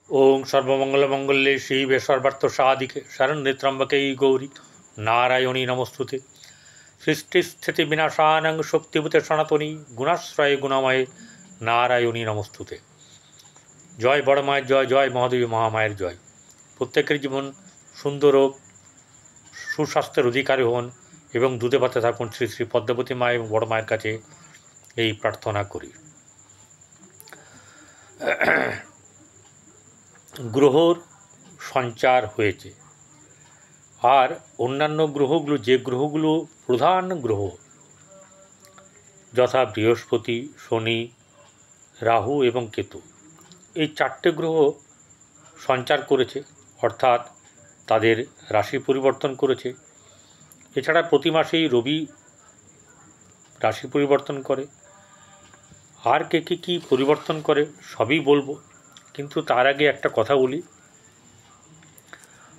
ओं सर्वमंगलमंगल्ये शिवे सर्वार्थसाधिके शरण्ये त्र्यंबके गौरी नारायणी नमस्तुते। सृष्टिस्थितिविनाशानं शक्तिभूते सनातनी गुणाश्रये गुणमये नारायणी नमस्तुते। जय बड़ माয়ের জয়, জয় মহাদেবী মহামায়ের জয়। প্রত্যেকের জীবন সুন্দর হোক, সুস্বাস্থ্যের অধিকারী হন এবং দুধে ভাতে থাকুন শ্রী শ্রী পদ্মাবতী মা এবং বড় মায়ের কাছে এই প্রার্থনা করি। গ্রহর সঞ্চার হয়েছে, আর অন্যান্য গ্রহগুলো, যে গ্রহগুলো প্রধান গ্রহ যথা বৃহস্পতি, শনি, রাহু এবং কেতু, এই চারটে গ্রহ সঞ্চার করেছে, অর্থাৎ তাদের রাশি পরিবর্তন করেছে। এছাড়া প্রতি মাসেই রবি রাশি পরিবর্তন করে। আর কে কী পরিবর্তন করে সবই বলবো, কিন্তু তার আগে একটা কথা বলি।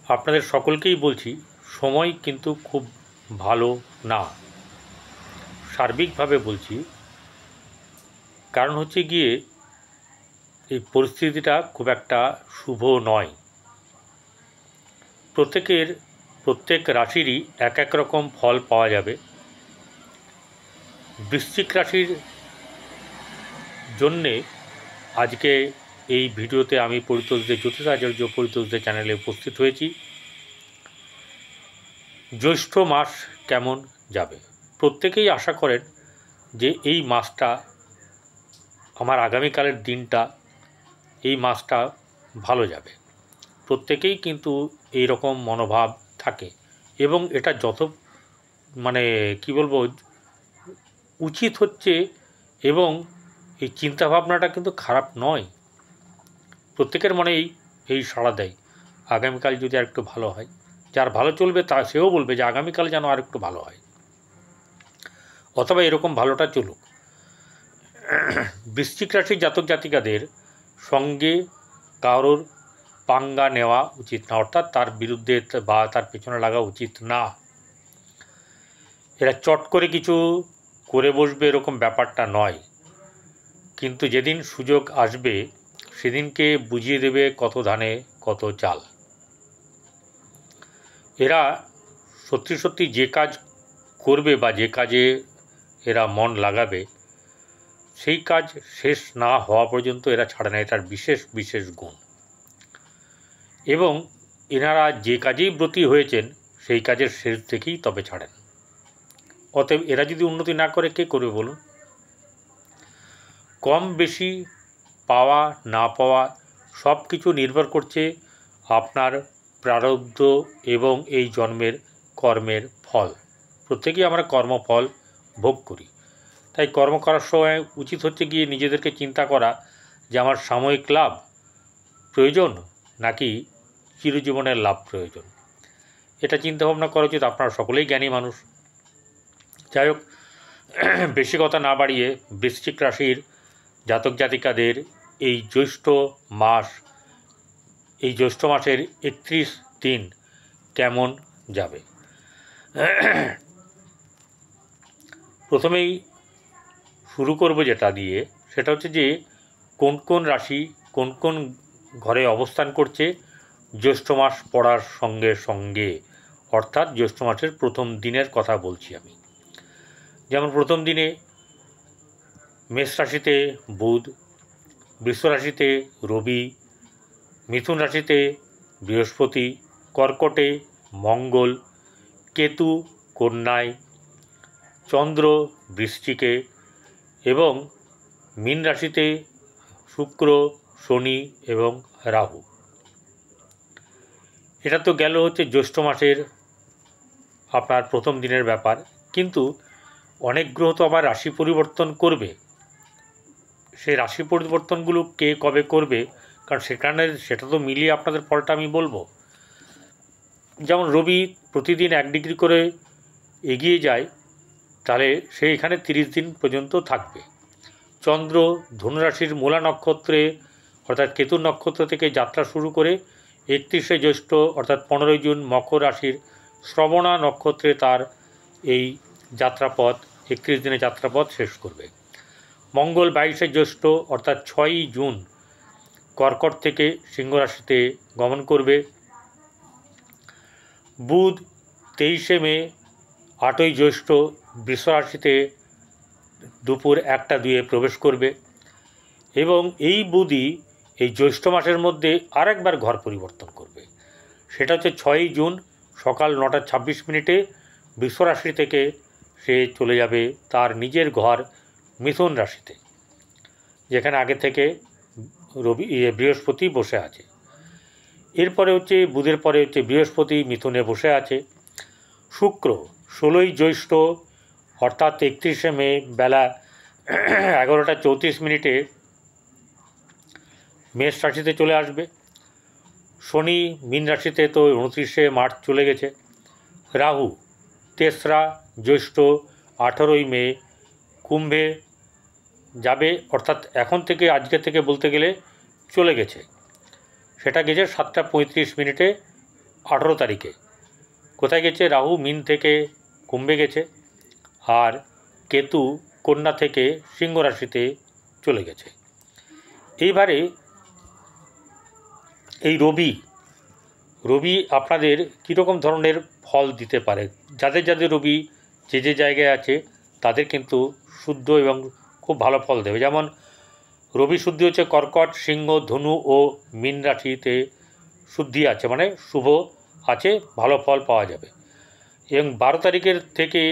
আপনাদের সকলকেই বলছি, সময় কিন্তু খুব ভালো না, সার্বিকভাবে বলছি। কারণ হচ্ছে গিয়ে এই পরিস্থিতিটা খুব একটা শুভ নয়। প্রত্যেক রাশিরই এক এক রকম ফল পাওয়া যাবে। বৃশ্চিক রাশির জন্যে আজকে এই ভিডিওতে আমি পরিতোষদের জ্যোতিষাচার্য পরিতোষদের চ্যানেলে উপস্থিত হয়েছি। জ্যৈষ্ঠ মাস কেমন যাবে, প্রত্যেকেই আশা করেন যে এই মাসটা, আমার আগামীকালের দিনটা, এই মাসটা ভালো যাবে। প্রত্যেকেই কিন্তু এই রকম মনোভাব থাকে এবং এটা যত কি বলবো, উচিত হচ্ছে এবং এই চিন্তাভাবনাটা কিন্তু খারাপ নয়। প্রত্যেকের মনেই এই সাড়া দেয় আগামীকাল যদি আর একটু ভালো হয়। যার ভালো চলবে তা সেও বলবে যে আগামীকাল যেন আর একটু ভালো হয়, অথবা এরকম ভালোটা চলুক। বৃশ্চিক রাশির জাতক জাতিকাদের সঙ্গে কারোর পাঙ্গা নেওয়া উচিত না, অর্থাৎ তার বিরুদ্ধে বা তার পেছনে লাগা উচিত না। এরা চট করে কিছু করে বসবে এরকম ব্যাপারটা নয়, কিন্তু যেদিন সুযোগ আসবে সেদিনকে বুঝিয়ে দেবে কত ধানে কত চাল। এরা সত্যি সত্যি যে কাজ করবে বা যে কাজে এরা মন লাগাবে, সেই কাজ শেষ না হওয়া পর্যন্ত এরা ছাড়ে না। এটার বিশেষ বিশেষ গুণ। এবং এনারা যে কাজেই ব্রতী হয়েছেন সেই কাজের শেষ থেকেই তবে ছাড়েন। অতএব এরা যদি উন্নতি না করে কে করবে বলুন? কম বেশি পাওয়া না পাওয়া সব কিছু নির্ভর করছে আপনার প্রারব্ধ এবং এই জন্মের কর্মের ফল। প্রত্যেকেই আমরা কর্মফল ভোগ করি। তাই কর্ম করার সময় উচিত হচ্ছে গিয়ে নিজেদেরকে চিন্তা করা যে আমার সাময়িক লাভ প্রয়োজন নাকি চিরজীবনের লাভ প্রয়োজন। এটা চিন্তাভাবনা করা উচিত। আপনারা সকলেই জ্ঞানী মানুষ। যাই হোক, বেশি কথা না বাড়িয়ে বৃশ্চিক রাশির জাতক জাতিকাদের এই জ্যৈষ্ঠ মাসের 31 দিন কেমন যাবে। প্রথমেই শুরু করব যেটা দিয়ে, সেটা হচ্ছে যে কোন কোন রাশি কোন কোন ঘরে অবস্থান করছে জ্যৈষ্ঠ মাস পড়ার সঙ্গে সঙ্গে, অর্থাৎ জ্যৈষ্ঠ মাসের প্রথম দিনের কথা বলছি আমি। যেমন প্রথম দিনে মেষ রাশিতে বুধ, বৃষ রাশিতে রবি, মিথুন রাশিতে বৃহস্পতি, কর্কটে মঙ্গল, কেতু কন্যায়, চন্দ্র বৃশ্চিকে এবং মীন রাশিতে শুক্র, শনি এবং রাহু। এটা তো গেল হচ্ছে জ্যৈষ্ঠ মাসের আপনার প্রথম দিনের ব্যাপার। কিন্তু অনেক গ্রহ তো আবার রাশি পরিবর্তন করবে। সেই রাশি পরিবর্তনগুলো কে কবে করবে, কারণ সেটা তো মিলিয়ে আপনাদের ফলটা আমি বলবো। যেমন রবি প্রতিদিন 1 ডিগ্রি করে এগিয়ে যায়, তাহলে সে এখানে 30 দিন পর্যন্ত থাকবে। চন্দ্র ধনুরাশির মূলা নক্ষত্রে অর্থাৎ কেতুর নক্ষত্র থেকে যাত্রা শুরু করে 31শে জ্যৈষ্ঠ অর্থাৎ 15ই জুন মকর রাশির শ্রবণা নক্ষত্রে তার এই যাত্রাপথ 31 দিনের যাত্রাপথ শেষ করবে। মঙ্গল 22শে জ্যৈষ্ঠ অর্থাৎ 6ই জুন কর্কট থেকে সিংহ রাশিতে গমন করবে। বুধ 23শে মে 8ই জ্যৈষ্ঠ বৃষ রাশিতে দুপুর 1টা 2-এ প্রবেশ করবে এবং এই বুধই এই জ্যৈষ্ঠ মাসের মধ্যে আরেকবার ঘর পরিবর্তন করবে। সেটা হচ্ছে 6ই জুন সকাল 9টা 26 মিনিটে বৃষ রাশি থেকে সে চলে যাবে তার নিজের ঘর মিথুন রাশিতে, যেখানে আগে থেকে বৃহস্পতি বসে আছে। এরপরে হচ্ছে বুধের পরে হচ্ছে বৃহস্পতি মিথুনে বসে আছে। শুক্র 16ই জ্যৈষ্ঠ অর্থাৎ 31শে মে বেলা 11টা 34 মিনিটে মেষ রাশিতে চলে আসবে। শনি মীন রাশিতে তো 29শে মার্চ চলে গেছে। রাহু 3রা জ্যৈষ্ঠ 18ই মে কুম্ভে যাবে, অর্থাৎ এখন থেকে আজকে থেকে বলতে গেলে চলে গেছে। সেটা গেছে 7টা 35 মিনিটে 18 তারিখে। কোথায় গেছে? রাহু মীন থেকে কুম্ভে গেছে আর কেতু কন্যা থেকে সিংহ রাশিতে চলে গেছে। এইবারে এই রবি আপনাদের কীরকম ধরনের ফল দিতে পারে? যাদের যাদের রবি যে জায়গায় আছে তাদের কিন্তু শুদ্ধ এবং খুব ভালো ফল দেবে। যেমন রবি শুদ্ধি হচ্ছে কর্কট, সিংহ, ধনু ও মীন রাশিতে শুদ্ধি আছে, মানে শুভ আছে, ভালো ফল পাওয়া যাবে। এবং 12 তারিখের থেকে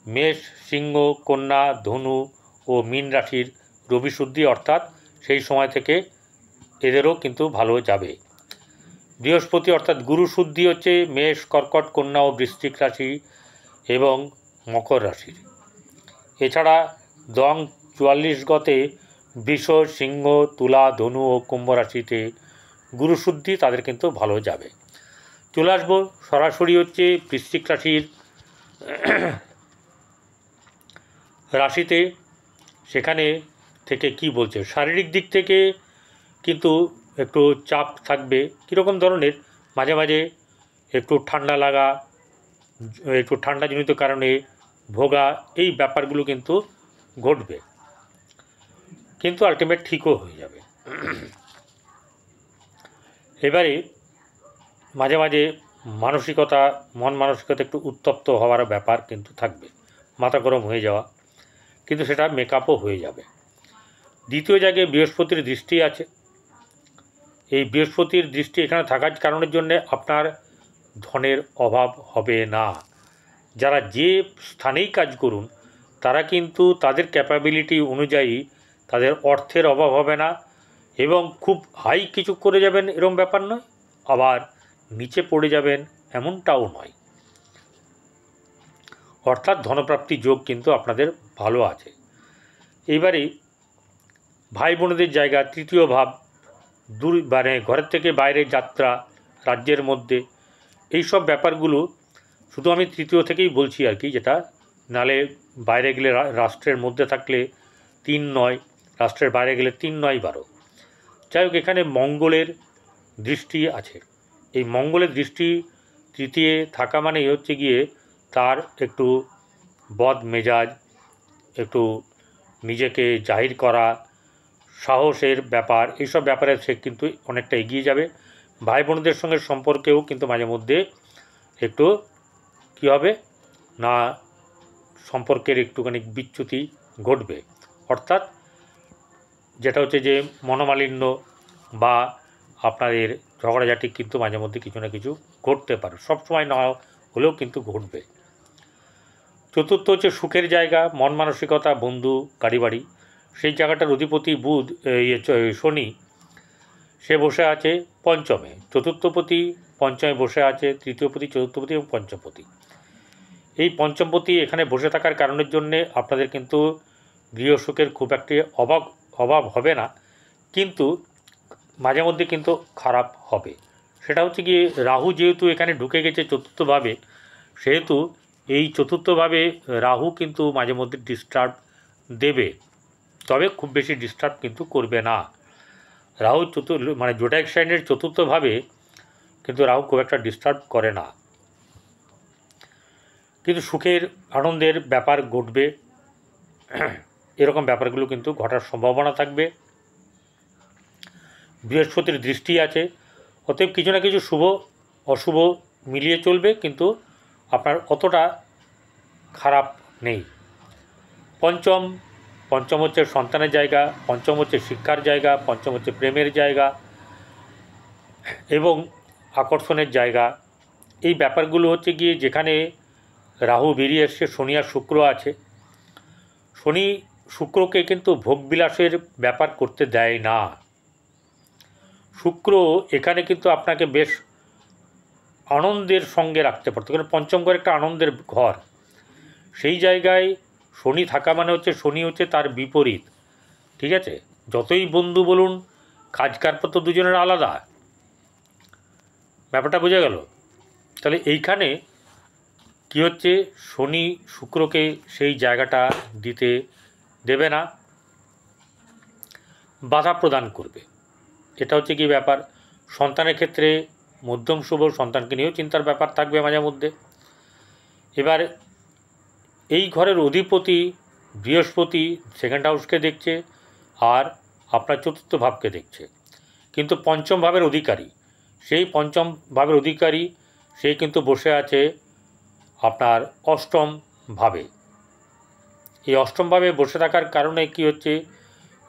মেষ, সিংহ, কন্যা, ধনু ও মীন রাশির রবি শুদ্ধি, অর্থাৎ সেই সময় থেকে এদেরও কিন্তু ভালো যাবে। বৃহস্পতি অর্থাৎ গুরু শুদ্ধি হচ্ছে মেষ, কর্কট, কন্যা ও বৃশ্চিক রাশি এবং মকর রাশির। এছাড়া দং 44 গতে বৃষ, সিংহ, তুলা, ধনু ও কুম্ভ রাশিতে গুরুশুদ্ধি, তাদের কিন্তু ভালো যাবে। চলে আসবো সরাসরি হচ্ছে বৃশ্চিক রাশির রাশিতে। সেখানে থেকে কি বলছে? শারীরিক দিক থেকে কিন্তু একটু চাপ থাকবে। কীরকম ধরনের? মাঝে মাঝে একটু ঠান্ডা লাগা, একটু ঠান্ডাজনিত কারণে ভোগা, এই ব্যাপারগুলো কিন্তু ঘটবে, কিন্তু আলটিমেট ঠিকও হয়ে যাবে। এবারে মাঝে মাঝে মন মানসিকতা একটু উত্তপ্ত হওয়ার ব্যাপার কিন্তু থাকবে, মাথা গরম হয়ে যাওয়া, কিন্তু সেটা মেকআপও হয়ে যাবে। দ্বিতীয় জায়গায় বৃহস্পতির দৃষ্টি আছে। এই বৃহস্পতির দৃষ্টি এখানে থাকার কারণের জন্য আপনার ধনের অভাব হবে না। যারা যে স্থানেই কাজ করুন তারা কিন্তু তাদের ক্যাপাবিলিটি অনুযায়ী তাদের অর্থের অভাব হবে না, এবং খুব হাই কিছু করে যাবেন এরকম ব্যাপার নয়, আবার নিচে পড়ে যাবেন এমনটাও নয়। অর্থাৎ ধনপ্রাপ্তি যোগ কিন্তু আপনাদের ভালো আছে। এইবারে ভাই বোনদের জায়গা, তৃতীয় ভাব, মানে ঘরের থেকে বাইরে যাত্রা, রাজ্যের মধ্যে, এই সব ব্যাপারগুলো শুধু আমি তৃতীয় থেকেই বলছি আর কি, যেটা নালে বাইরে গেলে রাষ্ট্রের মধ্যে থাকলে 3 নয়, রাষ্ট্রের বাইরে গেলে 3 নয় 12। যাই হোক, এখানে মঙ্গলের দৃষ্টি আছে। এই মঙ্গলের দৃষ্টি তৃতীয় থাকা মানেই হচ্ছে গিয়ে তার একটু বদ মেজাজ, একটু নিজেকে জাহির করা, সাহসের ব্যাপার, এইসব ব্যাপারে সে কিন্তু অনেকটা এগিয়ে যাবে। ভাই বোনদের সঙ্গে সম্পর্কেও কিন্তু মাঝে মধ্যে একটু কী হবে না, সম্পর্কের একটুখানি বিচ্যুতি ঘটবে। অর্থাৎ যেটা হচ্ছে যে মনোমালিন্য বা আপনাদের ঝগড়াঝাটি কিন্তু মাঝে মধ্যে কিছু না কিছু ঘটতে পারে, সবসময় না হলেও কিন্তু ঘটবে। চতুর্থ হচ্ছে সুখের জায়গা, মন মানসিকতা, বন্ধু, গাড়ি বাড়ি, সেই জায়গাটার অধিপতি বুধ, শনি, সে বসে আছে পঞ্চমে। চতুর্থপতি পঞ্চমে বসে আছে, তৃতীয়পতি, চতুর্থপতি এবং পঞ্চমপতি। এই পঞ্চমপতি এখানে বসে থাকার কারণের জন্যে আপনাদের কিন্তু গৃহসুখের খুব একটি অভাব হবে না, কিন্তু মাঝে মধ্যে কিন্তু খারাপ হবে। সেটা হচ্ছে গিয়ে রাহু যেহেতু এখানে ঢুকে গেছে চতুর্থভাবে, সেহেতু এই চতুর্থভাবে রাহু কিন্তু মাঝে মধ্যে ডিস্টার্ব দেবে, তবে খুব বেশি ডিস্টার্ব কিন্তু করবে না। রাহু মানে জোডাইক সাইনের চতুর্থভাবে কিন্তু রাহু খুব একটা ডিস্টার্ব করে না, কিন্তু সুখের আনন্দের ব্যাপার ঘটবে, এরকম ব্যাপারগুলো কিন্তু ঘটার সম্ভাবনা থাকবে। বৃহস্পতির দৃষ্টি আছে, অতএব কিছু না কিছু শুভ অশুভ মিলিয়ে চলবে, কিন্তু আপনার অতটা খারাপ নেই। পঞ্চম হচ্ছে সন্তানের জায়গা, পঞ্চম হচ্ছে শিক্ষার জায়গা, পঞ্চম হচ্ছে প্রেমের জায়গা এবং আকর্ষণের জায়গা। এই ব্যাপারগুলো হচ্ছে গিয়ে যেখানে রাহু বেরিয়ে এসছে, শনি আর শুক্র আছে। শনি শুক্রকে কিন্তু ভোগবিলাসের ব্যাপার করতে দেয় না। শুক্র এখানে কিন্তু আপনাকে বেশ আনন্দের সঙ্গে রাখতে পারত, কারণ পঞ্চম ঘর একটা আনন্দের ঘর। সেই জায়গায় শনি থাকা মানে হচ্ছে শনি হচ্ছে তার বিপরীত, ঠিক আছে? যতই বন্ধু বলুন, কাজ কারবার তো দুজনের আলাদা, ব্যাপারটা বোঝা গেল? তাহলে এইখানে কি হচ্ছে, শনি শুক্রকে সেই জায়গাটা দিতে দেবে না, বাধা প্রদান করবে। এটা হচ্ছে কি ব্যাপার। সন্তানের ক্ষেত্রে মধ্যম শুভ, সন্তানকে নিয়েও চিন্তার ব্যাপার থাকবে মাঝে মধ্যে। এবার এই ঘরের অধিপতি বৃহস্পতি সেকেন্ড হাউসকে দেখছে আর আপনার চতুর্থ ভাবকে দেখছে, কিন্তু পঞ্চম ভাবের অধিকারী, সেই পঞ্চম ভাবের অধিকারী সে কিন্তু বসে আছে আপনার অষ্টম ভাবে। এই অষ্টম ভাবে বসে থাকার কারণে কি হচ্ছে,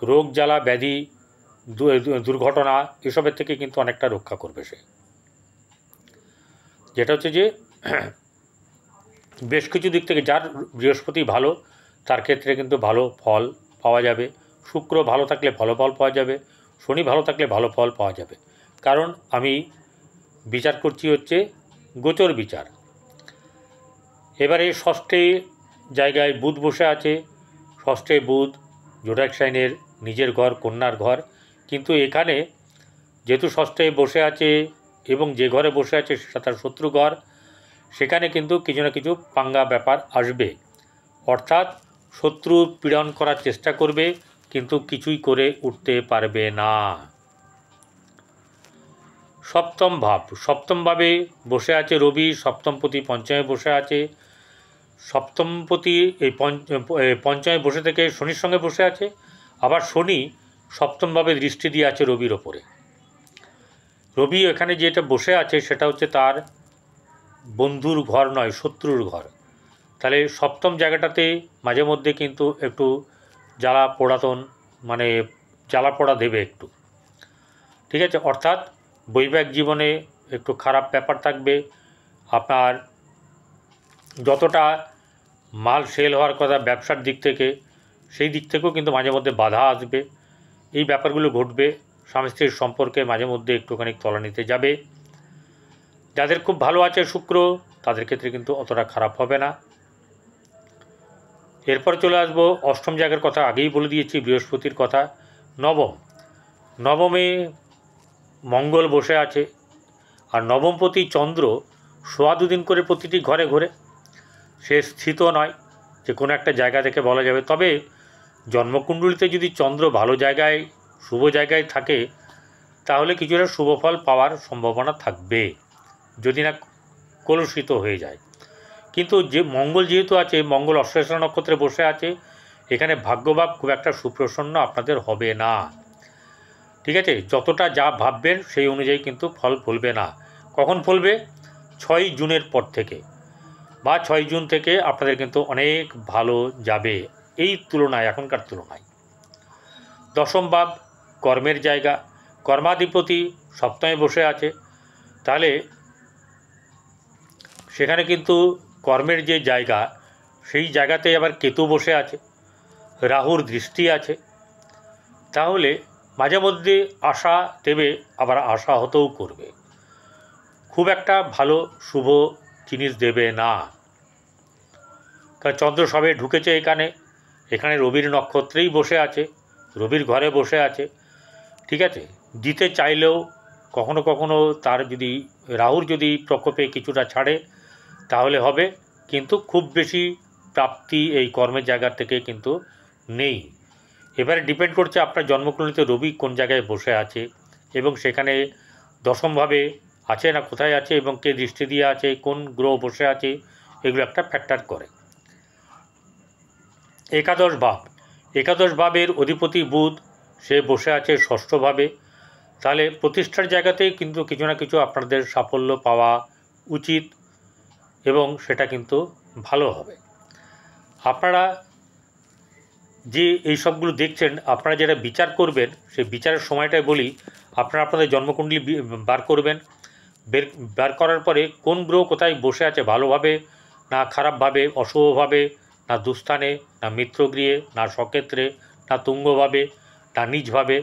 রোগ জ্বালা ব্যাধি দুর্ঘটনা এসবের থেকে কিন্তু অনেকটা রক্ষা করবে সে। যেটা হচ্ছে যে বেশ কিছু দিক থেকে যার বৃহস্পতি ভালো তার ক্ষেত্রে কিন্তু ভালো ফল পাওয়া যাবে, শুক্র ভালো থাকলে ভালো ফল পাওয়া যাবে, শনি ভালো থাকলে ভালো ফল পাওয়া যাবে। কারণ আমি বিচার করছি হচ্ছে গোচর বিচার। এবারে ষষ্ঠে জায়গায় বুধ বসে আছে। ষষ্ঠে বুধ জোড়াক সাইনের নিজের ঘর, কন্যার ঘর, কিন্তু এখানে যেহেতু ষষ্ঠে বসে আছে এবং যে ঘরে বসে আছে সেটা তার শত্রু ঘর, সেখানে কিন্তু কিছু না কিছু পাঙ্গা ব্যাপার আসবে, অর্থাৎ শত্রু পীড়ন করার চেষ্টা করবে কিন্তু কিছুই করে উঠতে পারবে না। সপ্তম ভাবে বসে আছে রবি, সপ্তমপতি পঞ্চমে বসে আছে। সপ্তমপতি এই পঞ্চমে বসে থেকে শনির সঙ্গে বসে আছে, আবার শনি সপ্তমভাবে দৃষ্টি দিয়ে আছে রবির ওপরে। রবি এখানে যেটা বসে আছে সেটা হচ্ছে তার বন্ধুর ঘর নয়, শত্রুর ঘর। তাহলে সপ্তম জায়গাটাতে মাঝে মধ্যে কিন্তু একটু জ্বালা পোড়াতন, মানে জ্বালা পোড়া দেবে একটু, ঠিক আছে? অর্থাৎ বৈবাহিক জীবনে একটু খারাপ ব্যাপার থাকবে। আপনার যতটা মাল সেল হওয়ার কথা ব্যবসার দিক থেকে, সেই দিক থেকেও কিন্তু মাঝে মধ্যে বাধা আসবে। এই ব্যাপারগুলো ঘটবে। স্বামী স্ত্রীর সম্পর্কে মাঝে মধ্যে একটুখানি তলানিতে যাবে। যাদের খুব ভালো আছে শুক্র, তাদের ক্ষেত্রে কিন্তু অতটা খারাপ হবে না। এরপর চলে আসবো অষ্টম জায়গার কথা, আগেই বলে দিয়েছি বৃহস্পতির কথা। নবমে মঙ্গল বসে আছে, আর নবমপতি চন্দ্র সোয়া দুদিন করে প্রতিটি ঘরে ঘোরে। সে স্থিত নয় যে কোনো একটা জায়গা থেকে বলা যাবে, তবে জন্মকুণ্ডলিতে যদি চন্দ্র ভালো জায়গায় শুভ জায়গায় থাকে তাহলে কিছুটা শুভ ফল পাওয়ার সম্ভাবনা থাকবে, যদি না কলুষিত হয়ে যায়। কিন্তু যে মঙ্গল যেহেতু আছে, মঙ্গল অশ্লেষা নক্ষত্রে বসে আছে, এখানে ভাগ্যভাব খুব একটা সুপ্রসন্ন আপনাদের হবে না, ঠিক আছে? যতটা যা ভাববেন সেই অনুযায়ী কিন্তু ফল ফলবে না। কখন ফলবে? 6 জুনের পর থেকে, বা 6 জুন থেকে আপনাদের কিন্তু অনেক ভালো যাবে এই তুলনায়, এখনকার তুলনায়। দশম ভাব কর্মের জায়গা, কর্মাধিপতি সপ্তমে বসে আছে, তাহলে সেখানে কিন্তু কর্মের যে জায়গা সেই জায়গাতে আবার কেতু বসে আছে, রাহুর দৃষ্টি আছে, তাহলে মাঝে মধ্যে আশা দেবে, আবার আশা হতেও করবে, খুব একটা ভালো শুভ জিনিস দেবে না। কারণ চন্দ্র সবে ঢুকেছে এখানে রবির নক্ষত্রেই বসে আছে, রবির ঘরে বসে আছে, ঠিক আছে? দিতে চাইলেও কখনো কখনো তার যদি রাহুর যদি প্রকোপে কিছুটা ছাড়ে তাহলে হবে, কিন্তু খুব বেশি প্রাপ্তি এই কর্মের জায়গা থেকে কিন্তু নেই। এবারে ডিপেন্ড করছে আপনার জন্মকুণ্ডলিতে রবি কোন জায়গায় বসে আছে এবং সেখানে দশমভাবে আছে না কোথায় আছে এবং কে দৃষ্টি দিয়ে আছে, কোন গ্রহ বসে আছে, এগুলো একটা ফ্যাক্টর করে। একাদশ ভাবের অধিপতি বুধ, সে বসে আছে ষষ্ঠভাবে, তাহলে প্রতিষ্ঠার জায়গাতেই কিন্তু কিছু না কিছু আপনাদের সাফল্য পাওয়া উচিত এবং সেটা কিন্তু ভালো হবে। আপনারা যে এই সবগুলো দেখছেন, আপনারা যেটা বিচার করবেন সেই বিচারের সময়টাই বলি। আপনারা আপনাদের জন্মকুণ্ডলী বার করবেন। বার করার পরে কোন গ্রহ কোথায় বসে আছে, ভালোভাবে না খারাপভাবে, অশুভভাবে, না দুস্থানে, না মিত্রগৃহে, না স্বক্ষেত্রে, না তুঙ্গভাবে, না নীচভাবে,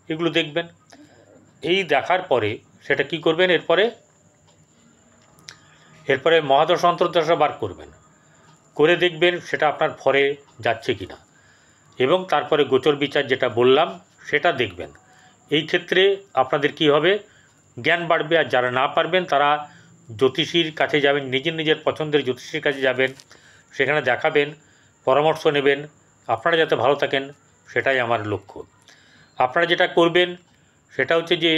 এগুলো দেখবেন। এই দেখার পরে সেটা কি করবেন, এরপরে মহাদশা অন্তর্দশা বার করবেন, করে দেখবেন সেটা আপনার ফলে যাচ্ছে কি না, এবং তারপরে গোচর বিচার যেটা বললাম সেটা দেখবেন। এই ক্ষেত্রে আপনাদের কি হবে, জ্ঞান বাড়বে। আর যারা না পারবেন তারা জ্যোতিষীর কাছে যাবেন, নিজের পছন্দের জ্যোতিষীর কাছে যাবেন, সেখানে দেখাবেন, পরামর্শ নেবেন। আপনারা যাতে ভালো থাকেন সেটাই আমার লক্ষ্য। আপনারা যেটা করবেন সেটা হচ্ছে যে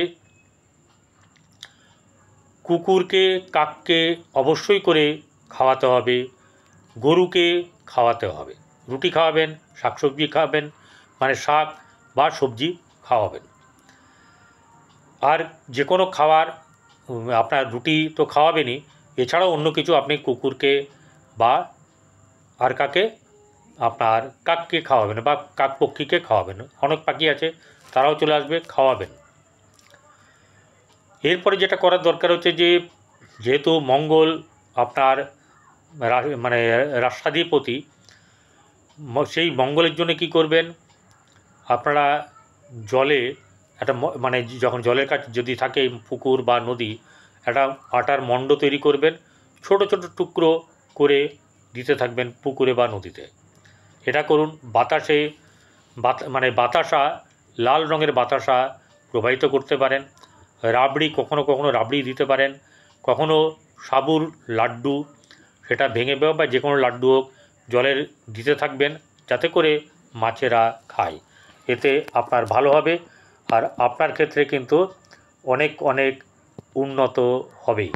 কুকুরকে, কাককে অবশ্যই করে খাওয়াতে হবে, গরুকে খাওয়াতে হবে, রুটি খাওয়াবেন, শাকসবজি খাওয়াবেন, মানে শাক বা সবজি খাওয়াবেন। আর যে কোনো খাবার, আপনার রুটি তো খাওয়াবেনই, এছাড়াও অন্য কিছু আপনি কুকুরকে বা আর কাকে, আপনার কাককে খাওয়াবেন বা কাক পক্ষীকে খাওয়াবেন। অনেক পাখি আছে, তারাও চলে আসবে, খাওয়াবেন। এরপরে যেটা করার দরকার হচ্ছে যে, যেহেতু মঙ্গল আপনার মানে রাষ্ট্রাধিপতি, সেই মঙ্গলের জন্য কি করবেন, আপনারা জলে একটা মানে যখন জলের কাছে যদি থাকে পুকুর বা নদী, একটা আটার মণ্ড তৈরি করবেন, ছোট ছোট টুকরো করে দিতে থাকবেন পুকুরে বা নদীতে। এটা করুন। বাতাসে মানে বাতাসা, লাল রঙের বাতাসা প্রবাহিত করতে পারেন। রাবড়ি, কখনো কখনো রাবড়ি দিতে পারেন, কখনো সাবুর লাড্ডু, সেটা ভেঙে বা যে কোনো লাড্ডু হোক, জলের দিতে থাকবেন যাতে করে মাছেরা খায়। এতে আপনার ভালো হবে, আর আপনার ক্ষেত্রে কিন্তু অনেক অনেক উন্নত হবেই।